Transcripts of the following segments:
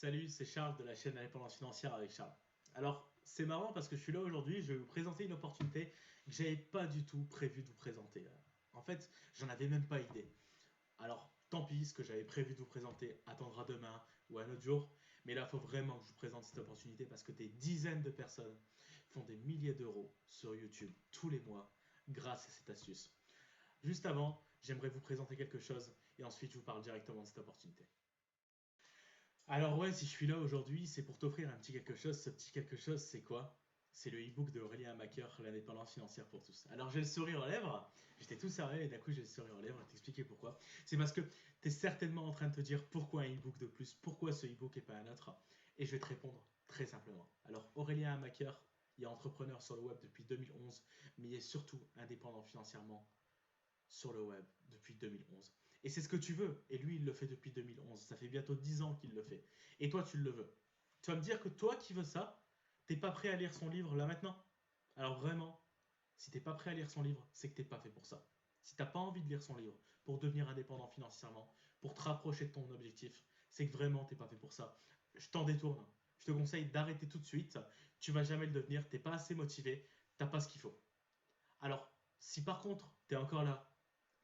Salut, c'est Charles de la chaîne Indépendance Financière avec Charles. Alors, c'est marrant parce que je suis là aujourd'hui, je vais vous présenter une opportunité que j'avais pas du tout prévu de vous présenter. En fait, j'en avais même pas idée. Alors, tant pis, ce que j'avais prévu de vous présenter attendra demain ou un autre jour. Mais là, il faut vraiment que je vous présente cette opportunité parce que des dizaines de personnes font des milliers d'euros sur YouTube tous les mois grâce à cette astuce. Juste avant, j'aimerais vous présenter quelque chose et ensuite je vous parle directement de cette opportunité. Alors ouais, si je suis là aujourd'hui, c'est pour t'offrir un petit quelque chose. Ce petit quelque chose, c'est quoi? C'est le e-book de Aurélien Macker, l'indépendance financière pour tous. Alors j'ai le sourire aux lèvres, j'étais tout sérieux et d'un coup j'ai le sourire aux lèvres, je vais t'expliquer pourquoi. C'est parce que tu es certainement en train de te dire pourquoi un e-book de plus, pourquoi ce e-book et pas un autre, et je vais te répondre très simplement. Alors Aurélien Macker, il est entrepreneur sur le web depuis 2011, mais il est surtout indépendant financièrement sur le web depuis 2011. Et c'est ce que tu veux. Et lui, il le fait depuis 2011. Ça fait bientôt 10 ans qu'il le fait. Et toi, tu le veux. Tu vas me dire que toi qui veux ça, t'es pas prêt à lire son livre là maintenant. Alors vraiment, si t'es pas prêt à lire son livre, c'est que t'es pas fait pour ça. Si t'as pas envie de lire son livre pour devenir indépendant financièrement, pour te rapprocher de ton objectif, c'est que vraiment t'es pas fait pour ça. Je t'en détourne. Je te conseille d'arrêter tout de suite. Tu vas jamais le devenir. T'es pas assez motivé. T'as pas ce qu'il faut. Alors, si par contre, tu es encore là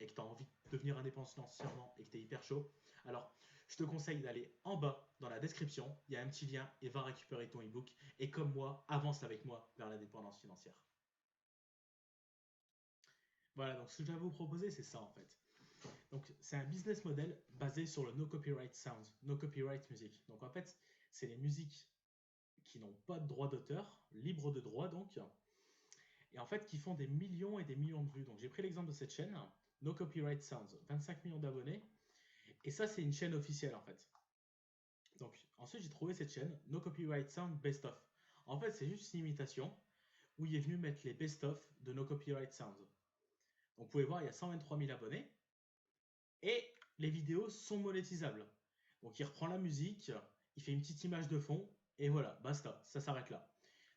et que tu as envie de devenir indépendant financièrement et que tu es hyper chaud, alors je te conseille d'aller en bas dans la description, il y a un petit lien et va récupérer ton ebook et comme moi, avance avec moi vers l'indépendance financière. Voilà, donc ce que je vais vous proposer, c'est ça en fait. Donc c'est un business model basé sur le no copyright sound, no copyright music. Donc en fait, c'est les musiques qui n'ont pas de droit d'auteur, libres de droit donc, et en fait qui font des millions et des millions de vues. Donc j'ai pris l'exemple de cette chaîne, No Copyright Sounds, 25 millions d'abonnés, et ça c'est une chaîne officielle en fait. Donc ensuite j'ai trouvé cette chaîne, No Copyright Sound Best of. En fait c'est juste une imitation où il est venu mettre les best of de No Copyright Sounds. Donc vous pouvez voir il y a 123 000 abonnés, et les vidéos sont monétisables. Donc il reprend la musique, il fait une petite image de fond, et voilà, basta, ça s'arrête là.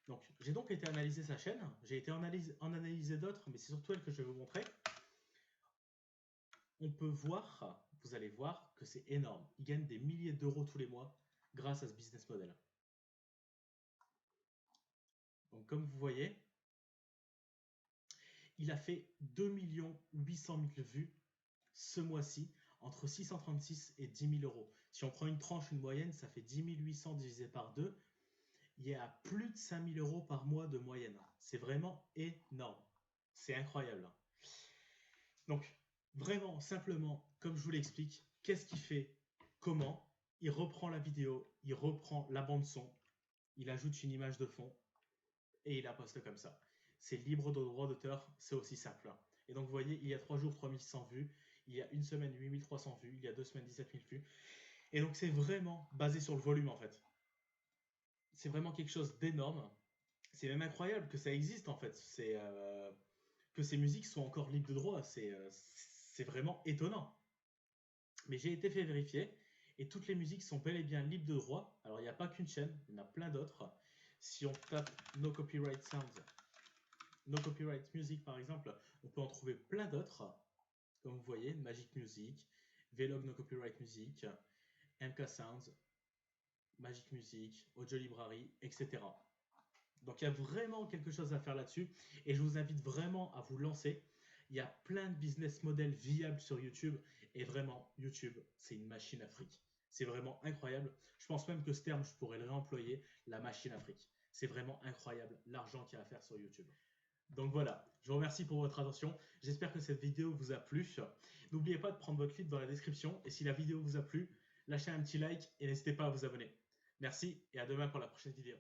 Donc, j'ai donc été analyser sa chaîne, j'ai été en analyser d'autres, mais c'est surtout elle que je vais vous montrer. On peut voir, vous allez voir que c'est énorme. Il gagne des milliers d'euros tous les mois grâce à ce business model. Donc, comme vous voyez, il a fait 2 800 000 vues ce mois-ci, entre 636 et 10 000 euros. Si on prend une tranche, une moyenne, ça fait 10 800 divisé par 2. Il y a plus de 5 000 euros par mois de moyenne. C'est vraiment énorme. C'est incroyable. Donc, vraiment, simplement, comme je vous l'explique, qu'est-ce qu'il fait? Comment? Il reprend la vidéo, il reprend la bande son, il ajoute une image de fond et il la poste comme ça. C'est libre de droit d'auteur, c'est aussi simple. Et donc, vous voyez, il y a 3 jours, 3600 vues, il y a une semaine, 8300 vues, il y a 2 semaines, 17 000 vues. Et donc, c'est vraiment basé sur le volume en fait. C'est vraiment quelque chose d'énorme. C'est même incroyable que ça existe en fait. Que ces musiques soient encore libres de droit. C'est vraiment étonnant. Mais j'ai été fait vérifier et toutes les musiques sont bel et bien libres de droit. Alors il n'y a pas qu'une chaîne, il y en a plein d'autres. Si on tape No Copyright Sounds, No Copyright Music par exemple, on peut en trouver plein d'autres. Comme vous voyez, Magic Music, Vlog No Copyright Music, MK Sounds, Magic Music, Audio Library, etc. Donc il y a vraiment quelque chose à faire là-dessus et je vous invite vraiment à vous lancer. Il y a plein de business models viables sur YouTube et vraiment YouTube, c'est une machine à fric. C'est vraiment incroyable. Je pense même que ce terme, je pourrais le réemployer, la machine à fric. C'est vraiment incroyable l'argent qu'il y a à faire sur YouTube. Donc voilà, je vous remercie pour votre attention. J'espère que cette vidéo vous a plu. N'oubliez pas de prendre votre livre dans la description et si la vidéo vous a plu, lâchez un petit like et n'hésitez pas à vous abonner. Merci et à demain pour la prochaine vidéo.